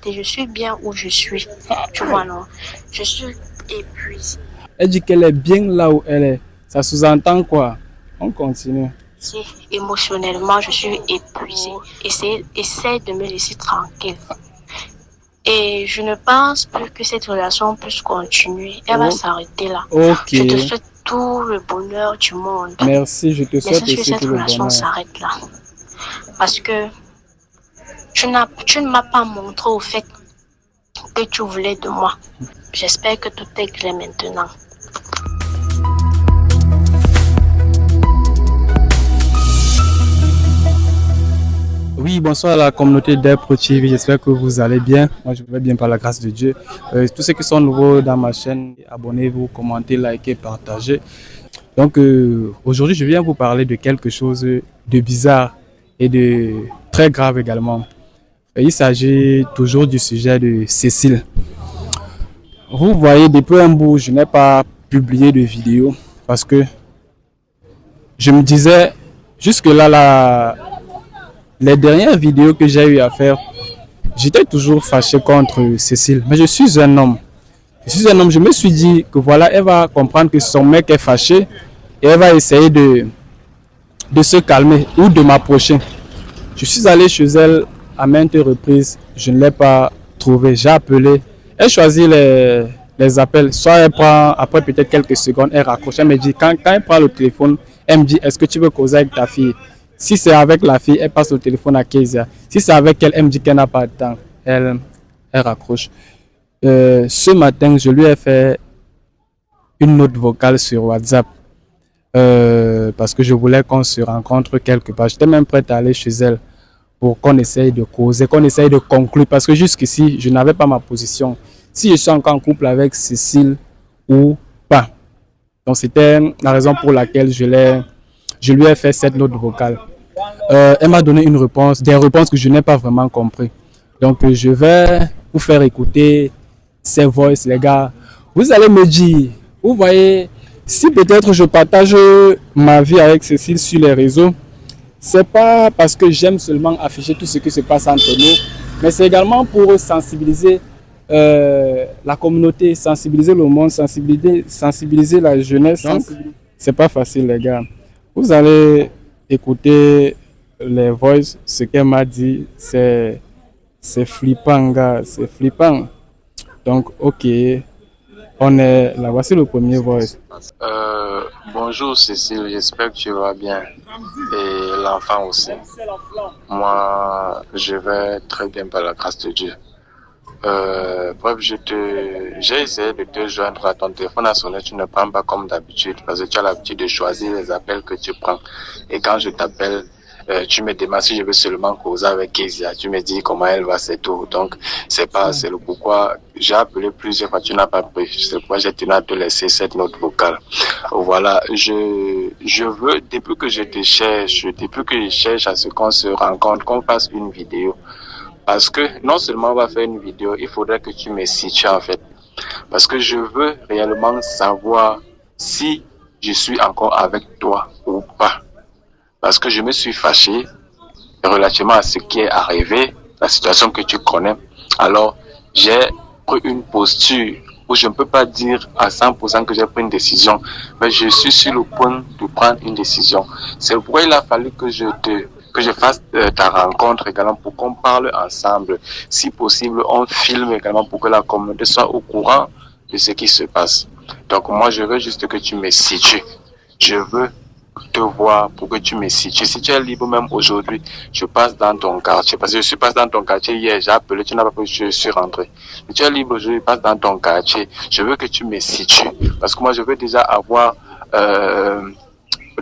vérité, je suis bien où je suis. Tu vois, non? Je suis épuisée. Elle dit qu'elle est bien là où elle est. Ça sous-entend quoi? On continue. Émotionnellement, je suis épuisée. Essaie de me laisser tranquille. Et je ne pense plus que cette relation puisse continuer. Elle va s'arrêter là. Ok. Je te souhaite tout le bonheur du monde. Merci, je te souhaite aussi tout le bonheur. Mais cette relation s'arrête là. Parce que tu ne m'as pas montré au fait que tu voulais de moi. J'espère que tout est clair maintenant. Oui, bonsoir à la communauté d'Epro TV, j'espère que vous allez bien. Moi, je vais bien par la grâce de Dieu. Tous ceux qui sont nouveaux dans ma chaîne, abonnez-vous, commentez, likez, partagez. Donc, aujourd'hui, je viens vous parler de quelque chose de bizarre et de très grave également. Il s'agit toujours du sujet de Cécile. Vous voyez, depuis un bout, je n'ai pas publié de vidéo parce que je me disais, jusque-là, les dernières vidéos que j'ai eu à faire, j'étais toujours fâché contre Cécile. Mais je suis un homme. Je me suis dit que voilà, elle va comprendre que son mec est fâché et elle va essayer de se calmer ou de m'approcher. Je suis allé chez elle à maintes reprises. Je ne l'ai pas trouvée. J'ai appelé. Elle choisit les appels. Soit elle prend, après peut-être quelques secondes, elle raccroche. Elle me dit, quand elle prend le téléphone, elle me dit, est-ce que tu veux causer avec ta fille? Si c'est avec la fille, elle passe le téléphone à Kezia. Si c'est avec elle, elle me dit qu'elle n'a pas de temps. Elle raccroche. Ce matin, je lui ai fait une note vocale sur WhatsApp parce que je voulais qu'on se rencontre quelque part. J'étais même prêt à aller chez elle pour qu'on essaye de causer, qu'on essaye de conclure parce que jusqu'ici, je n'avais pas ma position. Si je suis encore en couple avec Cécile ou pas. Donc, c'était la raison pour laquelle je lui ai fait cette note vocale. Elle m'a donné une réponse, des réponses que je n'ai pas vraiment compris. Donc, je vais vous faire écouter ces voices, les gars. Vous allez me dire, vous voyez, si peut-être je partage ma vie avec Cécile sur les réseaux, c'est pas parce que j'aime seulement afficher tout ce qui se passe entre nous, mais c'est également pour sensibiliser la communauté, sensibiliser le monde, sensibiliser la jeunesse. C'est pas facile, les gars. Vous allez écouter les voices, ce qu'elle m'a dit, c'est flippant, gars, c'est flippant. Donc, ok, on est là, voici le premier voice. Bonjour Cécile, j'espère que tu vas bien et l'enfant aussi. Moi, je vais très bien par la grâce de Dieu. Bref, j'ai essayé de te joindre à ton téléphone à sonner, tu ne prends pas comme d'habitude parce que tu as l'habitude de choisir les appels que tu prends. Et quand je t'appelle, tu me demandes si je veux seulement causer avec Kezia. Tu me dis comment elle va, c'est tout. Donc, c'est le pourquoi j'ai appelé plusieurs fois, tu n'as pas pris. C'est pourquoi j'ai tenu à te laisser cette note vocale. Voilà, je veux, depuis que je cherche à ce qu'on se rencontre, qu'on fasse une vidéo. Parce que non seulement on va faire une vidéo, il faudrait que tu me situes en fait. Parce que je veux réellement savoir si je suis encore avec toi ou pas. Parce que je me suis fâché relativement à ce qui est arrivé, la situation que tu connais. Alors, j'ai pris une posture où je ne peux pas dire à 100% que j'ai pris une décision, mais je suis sur le point de prendre une décision. C'est pourquoi il a fallu que je fasse ta rencontre également pour qu'on parle ensemble. Si possible, on filme également pour que la communauté soit au courant de ce qui se passe. Donc moi, je veux juste que tu me situes. Je veux te voir pour que tu me situes. Si tu es libre même aujourd'hui, je passe dans ton quartier. Parce que je suis passé dans ton quartier hier, j'ai appelé, tu n'as pas pu, je suis rentré. Si tu es libre aujourd'hui, je passe dans ton quartier. Je veux que tu me situes. Parce que moi, je veux déjà avoir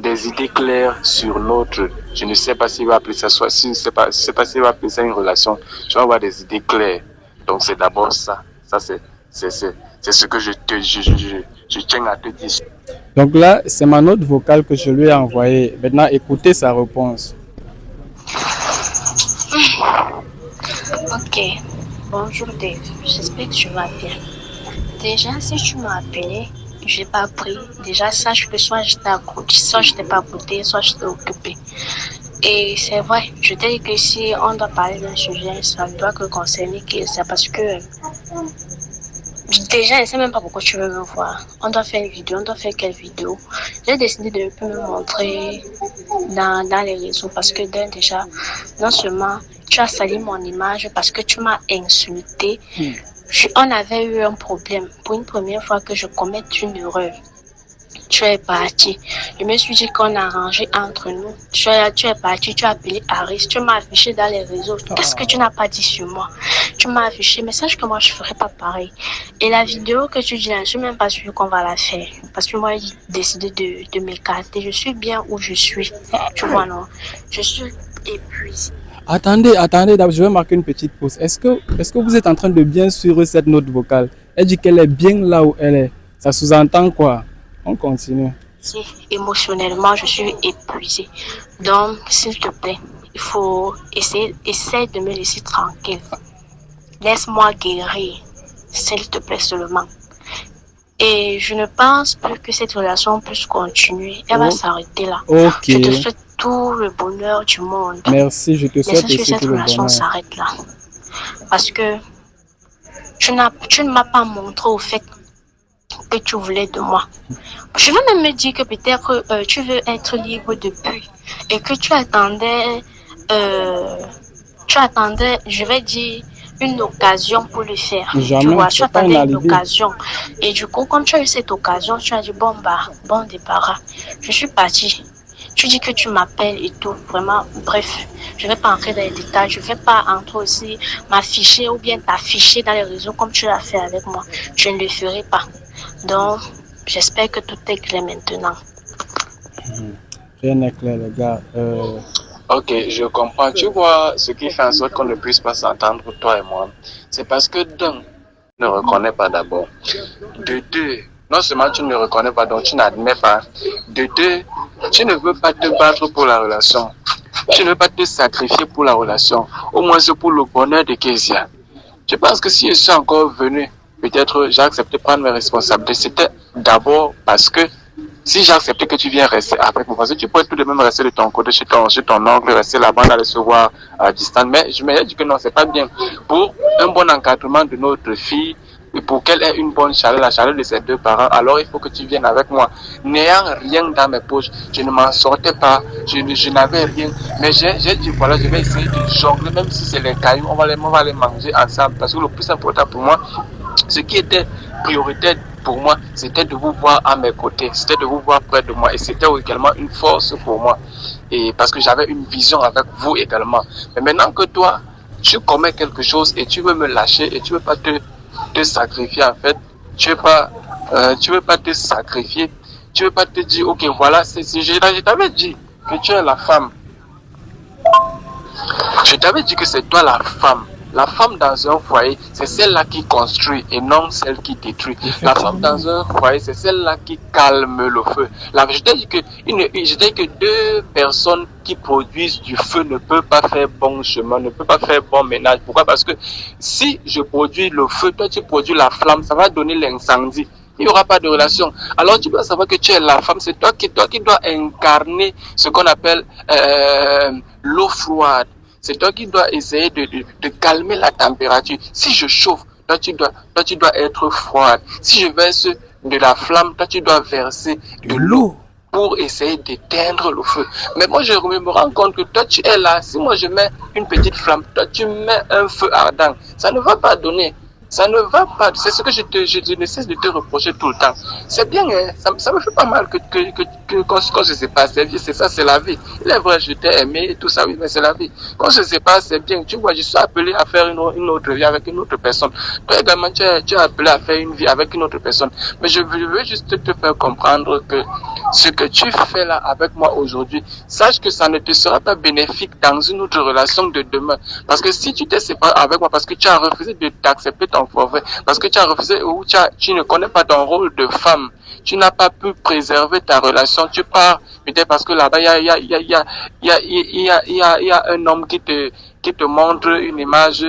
des idées claires sur l'autre. Je ne sais pas s'il va appeler ça, soit si je ne sais pas s'il va appeler ça une relation. Je vais avoir des idées claires. Donc c'est d'abord ça. Ça c'est ce que je tiens à te dire. Donc là, c'est ma note vocale que je lui ai envoyée. Maintenant, écoutez sa réponse. Ok. Bonjour Dave. J'espère que tu vas bien. Déjà, si tu m'as appelé, je n'ai pas pris. Déjà, sache que soit je t'ai écouté, soit je t'ai pas écouté, soit je t'ai occupé. Et c'est vrai, je t'ai dit que si on doit parler d'un sujet, ça ne doit que concerner que ça parce que déjà, je ne sais même pas pourquoi tu veux me voir. On doit faire une vidéo, on doit faire quelle vidéo? J'ai décidé de ne plus me montrer dans les réseaux parce que déjà, non seulement tu as sali mon image parce que tu m'as insulté, on avait eu un problème pour une première fois que je commette une erreur. Tu es parti. Je me suis dit qu'on a arrangé entre nous. Tu es parti, tu as appelé Aris, tu m'as affiché dans les réseaux. Qu'est-ce que tu n'as pas dit sur moi? Tu m'as affiché, mais sache que moi je ne ferai pas pareil. Et la vidéo que tu dis là, je ne suis même pas sûre qu'on va la faire. Parce que moi j'ai décidé de m'écarter. Je suis bien où je suis. Tu vois, non? Je suis épuisée. Attendez, je vais marquer une petite pause. Est-ce que vous êtes en train de bien suivre cette note vocale? Elle dit qu'elle est bien là où elle est. Ça sous-entend quoi? On continue. Si, émotionnellement, je suis épuisée. Donc, s'il te plaît, il faut essayer de me laisser tranquille. Laisse-moi guérir, s'il te plaît seulement. Et je ne pense plus que cette relation puisse continuer. Elle va s'arrêter là. Ok. Je te souhaite tout le bonheur du monde. Merci, je te souhaite aussi que cette tout le relation bonheur. s'arrête là. Parce que tu ne m'as pas montré au fait que tu voulais de moi. Je veux même me dire que peut-être tu veux être libre depuis et que tu attendais, je vais dire, une occasion pour le faire. Jamais, tu vois, tu c'est pas attendais un une alibi. occasion. Et du coup, quand tu as eu cette occasion, tu as dit bon débarras. Je suis partie. Tu dis que tu m'appelles et tout, vraiment, bref, je ne vais pas entrer dans les détails, je ne vais pas entrer aussi m'afficher ou bien t'afficher dans les réseaux comme tu l'as fait avec moi. Je ne le ferai pas. Donc, j'espère que tout est clair maintenant. Rien n'est clair, les gars. Ok, je comprends. Tu vois, ce qui fait en sorte qu'on ne puisse pas s'entendre, toi et moi, c'est parce que d'un, ne reconnais pas d'abord. De deux, non seulement tu ne reconnais pas, donc tu n'admets pas. De deux, tu ne veux pas te battre pour la relation. Tu ne veux pas te sacrifier pour la relation. Au moins c'est pour le bonheur de Kezia. Je pense que si je suis encore venu, peut-être j'ai accepté de prendre mes responsabilités. C'était d'abord parce que si j'ai accepté que tu viens rester avec moi, parce que tu peux tout de même rester de ton côté chez ton oncle, rester là-bas, aller se voir à distance. Mais je me dis que non, c'est pas bien. Pour un bon encadrement de notre fille, et pour qu'elle ait une bonne chaleur, la chaleur de ses deux parents, alors il faut que tu viennes avec moi. N'ayant rien dans mes poches, je ne m'en sortais pas, je n'avais rien. Mais j'ai dit, voilà, je vais essayer de jongler, même si c'est les cailloux, on va les manger ensemble. Parce que le plus important pour moi, ce qui était prioritaire pour moi, c'était de vous voir à mes côtés, c'était de vous voir près de moi. Et c'était également une force pour moi. Et parce que j'avais une vision avec vous également. Mais maintenant que toi, tu commets quelque chose et tu veux me lâcher et tu veux pas te sacrifier en fait, tu veux pas te sacrifier, tu veux pas te dire ok voilà je t'avais dit que tu es la femme, je t'avais dit que c'est toi la femme dans un foyer c'est celle-là qui construit et non celle qui détruit. La femme dans un foyer c'est celle-là qui calme le feu. Je t'ai dit que deux personnes qui produisent du feu ne peuvent pas faire bon chemin, ne peuvent pas faire bon ménage. Pourquoi? Parce que si je produis le feu, toi tu produis la flamme, ça va donner l'incendie. Il n'y aura pas de relation. Alors tu dois savoir que tu es la femme, c'est toi qui dois incarner ce qu'on appelle l'eau froide. C'est toi qui dois essayer de calmer la température. Si je chauffe, toi tu dois être froide. Si je verse de la flamme, toi tu dois verser de l'eau pour essayer d'éteindre le feu. Mais moi je me rends compte que toi tu es là. Si moi je mets une petite flamme, toi tu mets un feu ardent. Ça ne va pas donner. Ça ne va pas. C'est ce que je ne cesse de te reprocher tout le temps. C'est bien, hein? Ça me fait pas mal quand je sais pas, c'est ça, c'est la vie. Il est vrai, je t'ai aimé et tout ça, oui, mais c'est la vie. Quand je sais pas, c'est bien. Tu vois, je suis appelé à faire une autre vie avec une autre personne. Toi également, tu es appelé à faire une vie avec une autre personne. Mais je veux juste te faire comprendre que ce que tu fais là avec moi aujourd'hui, sache que ça ne te sera pas bénéfique dans une autre relation de demain. Parce que si tu t'es séparé avec moi, parce que tu as refusé de t'accepter ton forfait, parce que tu as refusé ou tu ne connais pas ton rôle de femme, tu n'as pas pu préserver ta relation, tu pars peut-être parce que là-bas il y a un homme qui te montre une image,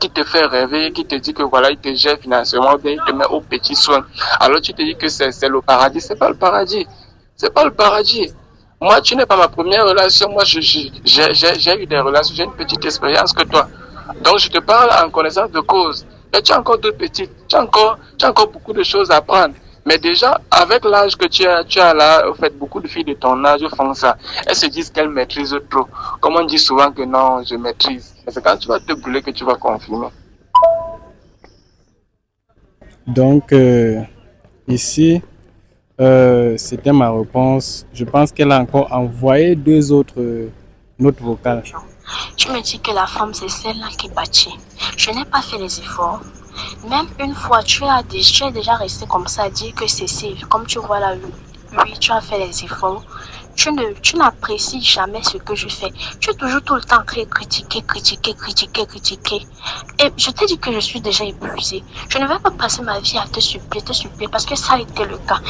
qui te fait rêver, qui te dit que voilà, il te gère financièrement, il te met au petit soin. Alors tu te dis que c'est le paradis, c'est pas le paradis. C'est pas le paradis. Moi, tu n'es pas ma première relation. Moi, j'ai eu des relations, j'ai une petite expérience que toi. Donc, je te parle en connaissance de cause. Et tu as encore deux petites. Tu as encore beaucoup de choses à apprendre. Mais déjà, avec l'âge que tu as là, au fait, beaucoup de filles de ton âge font ça. Elles se disent qu'elles maîtrisent trop. Comme on dit souvent que non, je maîtrise. Mais c'est quand tu vas te brûler que tu vas confirmer. Donc, ici, c'était ma réponse. Je pense qu'elle a encore envoyé deux autres notes vocales. Tu me dis que la femme, c'est celle-là qui bâtit. Je n'ai pas fait les efforts. Même une fois, tu es déjà resté comme ça à dire que Cécile, comme tu vois là, oui, tu as fait les efforts. Tu n'apprécies jamais ce que je fais. Tu es toujours tout le temps critiquer. Et je t'ai dit que je suis déjà épuisée. Je ne vais pas passer ma vie à te supplier, parce que ça a été le cas.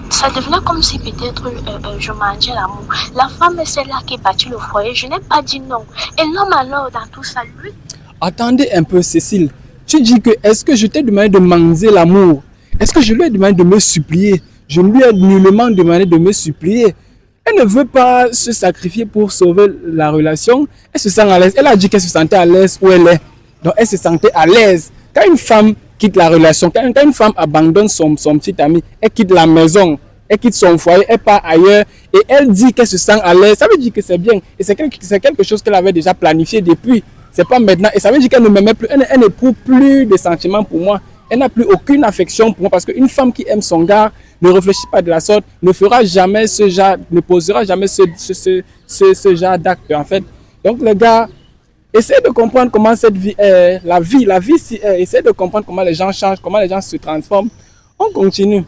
Ça devenait comme si peut-être je mangeais l'amour. La femme est celle-là qui bâtit le foyer. Je n'ai pas dit non. Et l'homme alors, dans tout ça, lui... Attendez un peu, Cécile. Tu dis que est-ce que je t'ai demandé de manger l'amour? Est-ce que je lui ai demandé de me supplier? Je ne lui ai nullement demandé de me supplier. Elle ne veut pas se sacrifier pour sauver la relation. Elle se sent à l'aise. Elle a dit qu'elle se sentait à l'aise où elle est. Donc elle se sentait à l'aise. Quand une femme quitte la relation, quand une femme abandonne son petit ami, elle quitte la maison, elle quitte son foyer, elle part ailleurs et elle dit qu'elle se sent à l'aise, ça veut dire que c'est bien. Et c'est quelque chose qu'elle avait déjà planifié depuis. C'est pas maintenant. Et ça veut dire qu'elle ne m'aimait plus. Elle n'éprouve plus de sentiments pour moi. Elle n'a plus aucune affection pour moi parce qu'une femme qui aime son gars ne réfléchit pas de la sorte, ne fera jamais ce genre, ne posera jamais ce genre d'acte en fait. Donc les gars, essayez de comprendre comment cette vie est, la vie si essayez de comprendre comment les gens changent, comment les gens se transforment. On continue.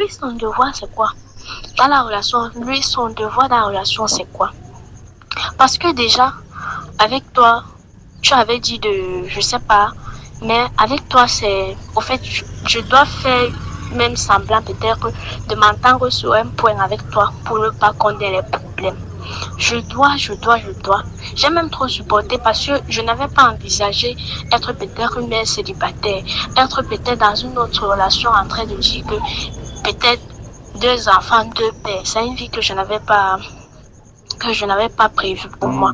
Lui, son devoir, c'est quoi? Dans la relation, lui, son devoir dans la relation, c'est quoi? Parce que déjà, avec toi, tu avais dit je sais pas, mais avec toi, c'est, au fait, je dois faire même semblant peut-être de m'entendre sur un point avec toi pour ne pas qu'on ait les problèmes. Je dois. J'ai même trop supporté parce que je n'avais pas envisagé être peut-être une mère célibataire, être peut-être dans une autre relation en train de dire que peut-être 2 enfants, 2 pères. C'est une vie que je n'avais pas prévue pour moi.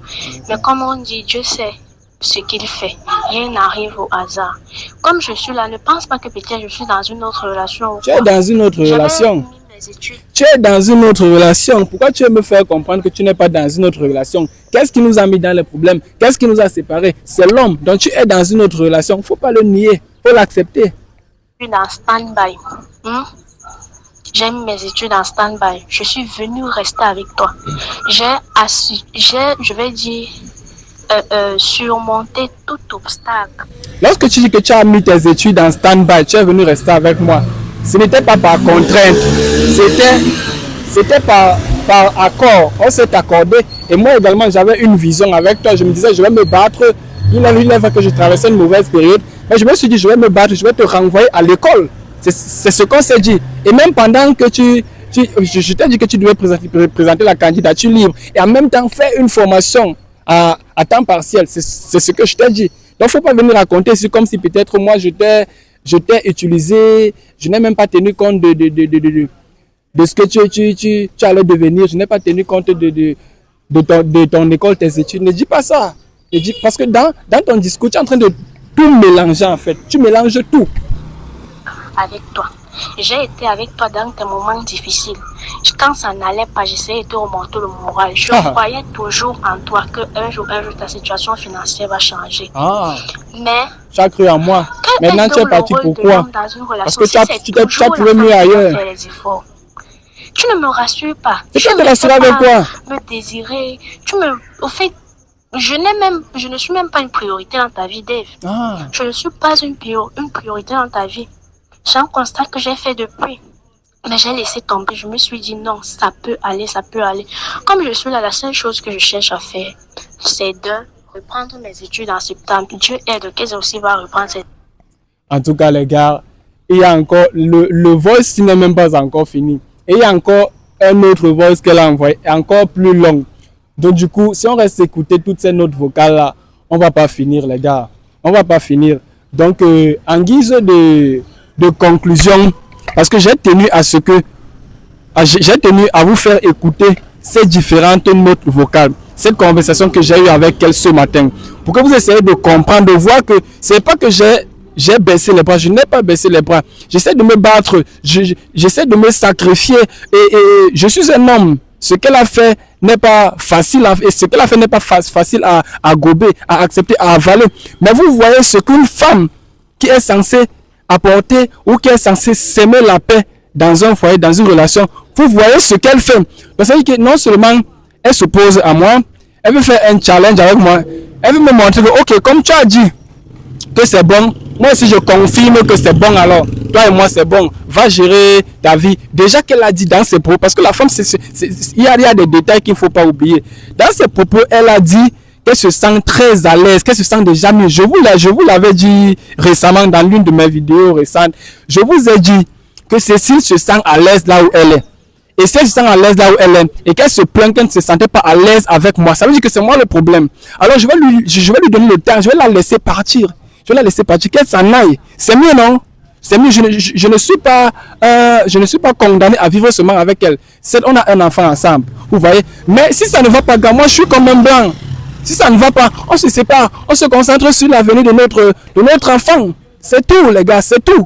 Mais comme on dit, Dieu sait ce qu'il fait. Rien n'arrive au hasard. Comme je suis là, ne pense pas que peut-être je suis dans une autre relation. Tu es dans une autre relation. Tu es dans une autre relation. Pourquoi tu veux me faire comprendre que tu n'es pas dans une autre relation? Qu'est-ce qui nous a mis dans les problèmes? Qu'est-ce qui nous a séparés? C'est l'homme. Donc tu es dans une autre relation. Il ne faut pas le nier. Il faut l'accepter. Je suis dans stand-by. J'ai mis mes études en stand-by. Je suis venue rester avec toi. Je vais dire, surmonter tout obstacle. Lorsque tu dis que tu as mis tes études en stand-by, tu es venu rester avec moi. Ce n'était pas par contrainte. C'était par accord. On s'est accordé. Et moi également, j'avais une vision avec toi. Je me disais, je vais me battre. Il est vrai que je traversais une mauvaise période. Mais je me suis dit, je vais me battre, je vais te renvoyer à l'école. C'est ce qu'on s'est dit. Et même pendant que je t'ai dit que tu devais présenter la candidature libre et en même temps faire une formation à temps partiel. C'est ce que je t'ai dit. Donc, il ne faut pas venir raconter, c'est comme si peut-être moi, je t'ai utilisé, je n'ai même pas tenu compte de ce que tu allais devenir. Je n'ai pas tenu compte de ton école, tes études. Ne dis pas ça. Parce que dans ton discours, tu es en train de tout mélanger en fait. Tu mélanges tout. Avec toi. J'ai été avec toi dans tes moments difficiles. Quand ça n'allait pas, j'essayais de te remonter le moral. Je croyais toujours en toi qu'un jour, ta situation financière va changer. Mais tu as cru en moi. Maintenant, tu es parti pourquoi? Parce que tu as trouvé mieux ailleurs. Tu ne me rassures pas. Tu te rassures avec quoi? Me désirer. Au fait, je ne suis même pas une priorité dans ta vie, Dave. Je ne suis pas une priorité dans ta vie. C'est un constat que j'ai fait depuis. Mais j'ai laissé tomber. Je me suis dit non, ça peut aller. Comme je suis là, la seule chose que je cherche à faire, c'est de reprendre mes études en septembre. Dieu aide que aussi va reprendre cette... En tout cas, les gars, il y a encore le voice n'est même pas encore fini. Et il y a encore un autre voice qu'elle a envoyé, encore plus long. Donc du coup, si on reste écouter toutes ces notes vocales là, on va pas finir, les gars. On va pas finir. Donc en guise de conclusion, parce que j'ai tenu à ce que j'ai tenu à vous faire écouter ces différentes notes vocales, cette conversation que j'ai eue avec elle ce matin, pour que vous essayiez de comprendre, de voir que c'est pas que j'ai baissé les bras, je n'ai pas baissé les bras. J'essaie de me battre, j'essaie de me sacrifier et je suis un homme. Ce qu'elle a fait n'est pas facile et ce qu'elle a fait n'est pas facile à gober, à accepter, à avaler. Mais vous voyez ce qu'une femme qui est censée apporter ou qui est censée s'aimer la paix dans un foyer, dans une relation, vous voyez ce qu'elle fait. Parce que non seulement elle s'oppose à moi, elle veut faire un challenge avec moi, elle veut me montrer que, ok, comme tu as dit que c'est bon, moi aussi je confirme que c'est bon, alors toi et moi c'est bon, va gérer ta vie. Déjà qu'elle a dit dans ses propos, parce que la femme, il y a des détails qu'il ne faut pas oublier. Dans ses propos, elle a dit qu'elle se sent très à l'aise, qu'elle se sent déjà mieux. Je vous l'avais dit récemment dans l'une de mes vidéos récentes. Je vous ai dit que Cécile se sent à l'aise là où elle est. Et si elle se sent à l'aise là où elle est et qu'elle se plaint qu'elle ne se sentait pas à l'aise avec moi, ça veut dire que c'est moi le problème. Alors je vais lui donner le temps, je vais la laisser partir. Je vais la laisser partir, qu'elle s'en aille. C'est mieux, non? C'est mieux, je ne suis pas condamné à vivre seulement avec elle. On a un enfant ensemble, vous voyez. Mais si ça ne va pas, moi je suis comme un blanc. Si ça ne va pas, on se sépare, on se concentre sur l'avenir de notre enfant. C'est tout, les gars, c'est tout.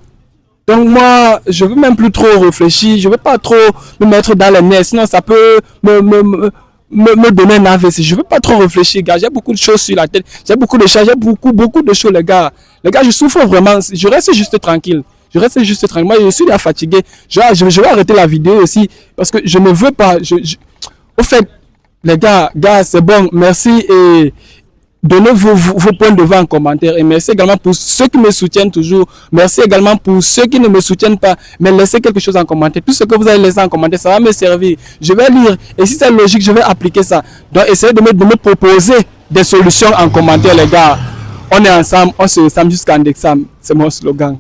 Donc moi, je ne veux même plus trop réfléchir, je ne veux pas trop me mettre dans les nerfs, sinon ça peut me donner un AVC. Je ne veux pas trop réfléchir, gars. J'ai beaucoup de choses sur la tête, j'ai beaucoup de choses, j'ai beaucoup de choses, les gars. Les gars, je souffre vraiment, je reste juste tranquille. Moi, je suis déjà fatigué. Je vais arrêter la vidéo aussi, parce que je ne veux pas. Au fait, les gars, c'est bon, merci et donnez vos points de vue en commentaire et merci également pour ceux qui me soutiennent toujours. Merci également pour ceux qui ne me soutiennent pas, mais laissez quelque chose en commentaire. Tout ce que vous allez laisser en commentaire, ça va me servir. Je vais lire et si c'est logique, je vais appliquer ça. Donc essayez de me proposer des solutions en commentaire, les gars. On est ensemble, on se ressemble jusqu'à un examen. C'est mon slogan.